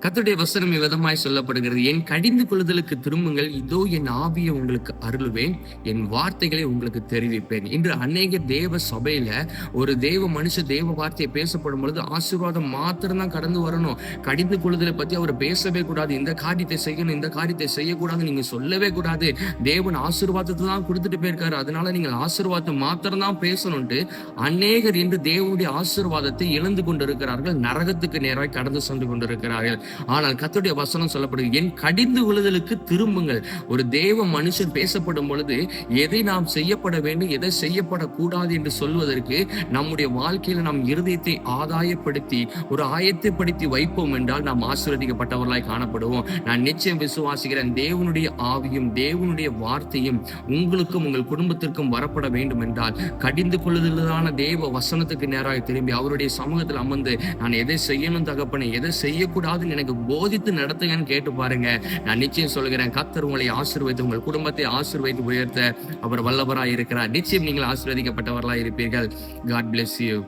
கர்த்தருடைய வசனம் விதமாய் சொல்லப்படுகிறது. என் கடிந்து கொள்ளுதலுக்கு திரும்புங்கள், இதோ என் ஆவியை உங்களுக்கு அருளுவேன், என் வார்த்தைகளை உங்களுக்கு தெரிவிப்பேன். இன்று அநேக தேவ சபையில ஒரு தேவ மனுஷ தேவ வார்த்தையை பேசப்படும் பொழுது ஆசீர்வாதம் மாத்திரம்தான் கடந்து வரணும். கடிந்து கொள்ளுதலை பத்தி அவர் பேசவே கூடாது. இந்த காரியத்தை செய்யணும், இந்த காரியத்தை செய்யக்கூடாது நீங்க சொல்லவே கூடாது. தேவன் ஆசீர்வாதத்தை தான் கொடுத்துட்டு போயிருக்காரு, அதனால நீங்கள் ஆசீர்வாதத்தை மாத்திரம் தான் பேசணும்ட்டு அநேகர் இன்று தேவனுடைய ஆசீர்வாதத்தை இழந்து கொண்டிருக்கிறார்கள், நரகத்துக்கு நேராக கடந்து சென்று கொண்டிருக்கிறார்கள். ஆனால் கர்த்தருடைய வசனம் சொல்லப்படுது, என் கடிந்து கொள்ளுதலுக்கு திரும்புங்கள். ஒரு தேவ மனுஷன் பேசப்படும் பொழுது எதை நாம் செய்யப்பட வேண்டும், எதை செய்யப்படக்கூடாது என்று சொல்வதற்கு நம்முடைய வாழ்க்கையில நம் இருதயத்தை ஆதாயப்படுத்தி ஒரு ஆயத்தைப்படுத்தி வைப்போம் என்றால் நாம் ஆசீர்வதிக்கப்பட்டவர்களாய் காணப்படுவோம். நான் நிச்சயம் விசுவாசிக்கிறேன், தேவனுடைய ஆவியும் தேவனுடைய வார்த்தையும் உங்களுக்கும் உங்கள் குடும்பத்திற்கும் வரப்பட வேண்டும் என்றால் கடிந்து கொள்ளுதலான தேவ வசனத்துக்கு நேராக திரும்பி அவருடைய சமூகத்தில் அமர்ந்து நான் எதை செய்யணும் தகப்பனே, எதை செய்யக்கூடாதுன்னு எனக்கு போதித்து நடத்துங்கன்னு கேட்டு பாருங்க. நான் நிச்சயம் சொல்கிறேன், கர்த்தர் உங்களை ஆசீர்வதித்து உங்கள் குடும்பத்தை ஆசீர்வதித்து உயர்த்த அவர் வல்லவராய் இருக்கிறார். நிச்சயம் நீங்கள் ஆசீர்வதிக்கப்பட்டவர்களாய் இருப்பீர்கள். God bless you.